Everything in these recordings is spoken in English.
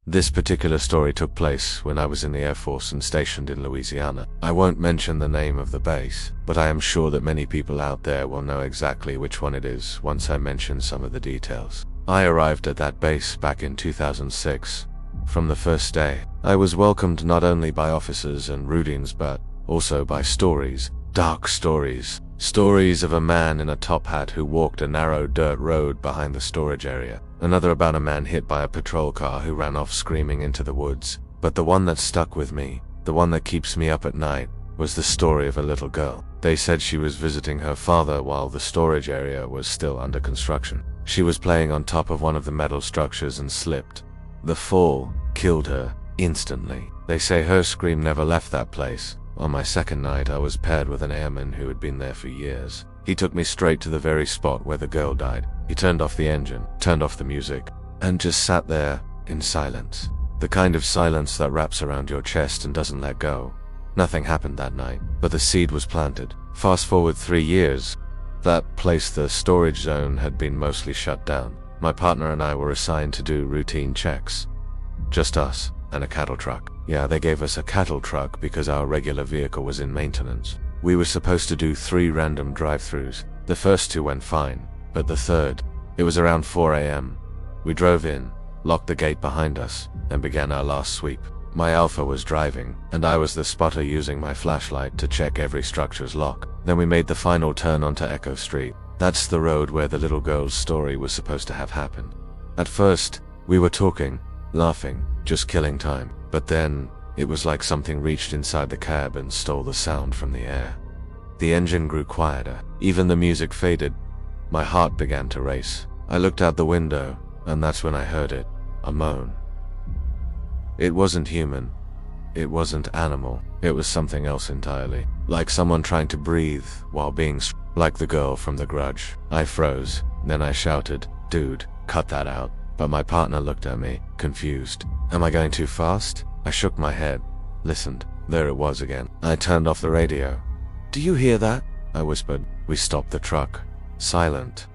This particular story took place when I was in the Air Force and stationed in Louisiana. I won't mention the name of the base, but I am sure that many people out there will know exactly which one it is once I mention some of the details. I arrived at that base back in 2006. From the first day, I was welcomed not only by officers and routines but also by stories, dark stories. Stories of a man in a top hat who walked a narrow dirt road behind the storage area. Another about a man hit by a patrol car who ran off screaming into the woods. But the one that stuck with me, the one that keeps me up at night, was the story of a little girl. They said she was visiting her father while the storage area was still under construction. She was playing on top of one of the metal structures and slipped. The fall killed her instantly. They say her scream never left that place. On my second night, I was paired with an airman who had been there for years. He took me straight to the very spot where the girl died. He turned off the engine, turned off the music, and just sat there in silence. The kind of silence that wraps around your chest and doesn't let go. Nothing happened that night, but the seed was planted. Fast forward 3 years, that place, the storage zone, had been mostly shut down. My partner and I were assigned to do routine checks. Just us and a cattle truck. Yeah, they gave us a cattle truck because our regular vehicle was in maintenance. We were supposed to do 3 random drive-thrus. The first 2 went fine, but the third, it was around 4 a.m. We drove in, locked the gate behind us, and began our last sweep. My Alpha was driving, and I was the spotter using my flashlight to check every structure's lock. Then we made the final turn onto Echo Street. That's the road where the little girl's story was supposed to have happened. At first, we were talking, laughing, just killing time. But then, it was like something reached inside the cab and stole the sound from the air. The engine grew quieter. Even the music faded. My heart began to race. I looked out the window, and that's when I heard it. A moan. It wasn't human. It wasn't animal. It was something else entirely. Like someone trying to breathe while being like the girl from The Grudge. I froze. Then I shouted, "Dude, cut that out." But my partner looked at me, confused. Am I going too fast? I shook my head, listened. There it was again. I turned off the radio. "Do you hear that?" I whispered. We stopped the truck. Silent.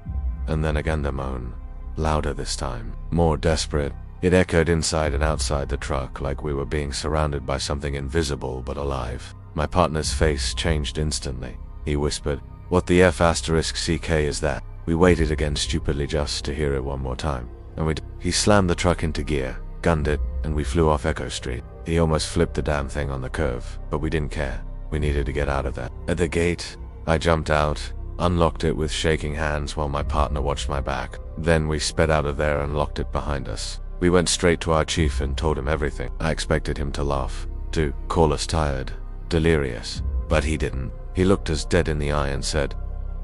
And then again the moan. Louder this time. More desperate. It echoed inside and outside the truck like we were being surrounded by something invisible but alive. My partner's face changed instantly. He whispered, "What the F***CK is that?" We waited again stupidly just to hear it one more time. And he slammed the truck into gear, gunned it, and we flew off Echo Street. He almost flipped the damn thing on the curve, but we didn't care. We needed to get out of there. At the gate, I jumped out, unlocked it with shaking hands while my partner watched my back. Then we sped out of there and locked it behind us. We went straight to our chief and told him everything. I expected him to laugh, to call us tired, delirious, but he didn't. He looked us dead in the eye and said,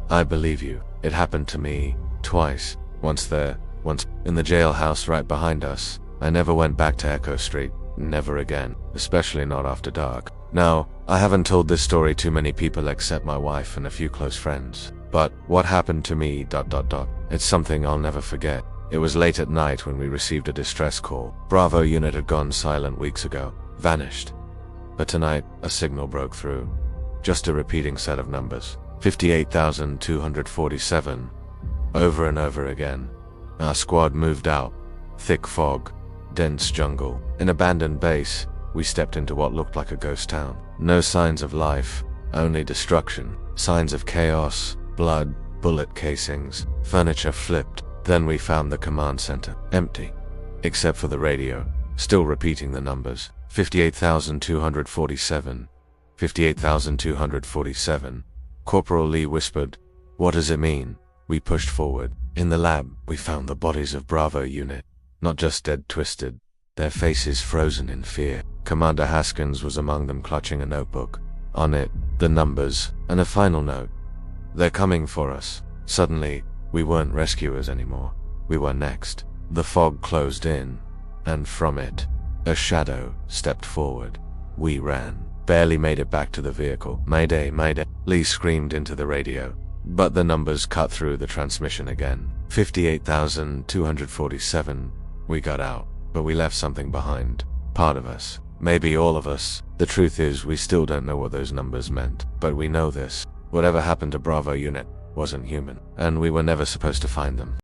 "I believe you. It happened to me twice. Once there, once in the jailhouse right behind us. I never went back to Echo Street. Never again. Especially not after dark." Now, I haven't told this story to many people except my wife and a few close friends. But what happened to me ... It's something I'll never forget. It was late at night when we received a distress call. Bravo unit had gone silent weeks ago. Vanished. But tonight, a signal broke through. Just a repeating set of numbers. 58,247. Over and over again. Our squad moved out. Thick fog. Dense jungle. An abandoned base. We stepped into what looked like a ghost town. No signs of life. Only destruction. Signs of chaos. Blood. Bullet casings. Furniture flipped. Then we found the command center. Empty. Except for the radio. Still repeating the numbers. 58,247. 58,247. Corporal Lee whispered, "What does it mean?" We pushed forward. In the lab, we found the bodies of Bravo unit. Not just dead twisted. Their faces frozen in fear. Commander Haskins was among them, clutching a notebook. On it, the numbers, and a final note. "They're coming for us." Suddenly, we weren't rescuers anymore. We were next. The fog closed in, and from it, a shadow stepped forward. We ran. Barely made it back to the vehicle. "Mayday, mayday," Lee screamed into the radio. But the numbers cut through the transmission again. 58,247. We got out, but we left something behind. Part of us. Maybe all of us. The truth is, we still don't know what those numbers meant. But we know this. Whatever happened to Bravo unit wasn't human, and we were never supposed to find them.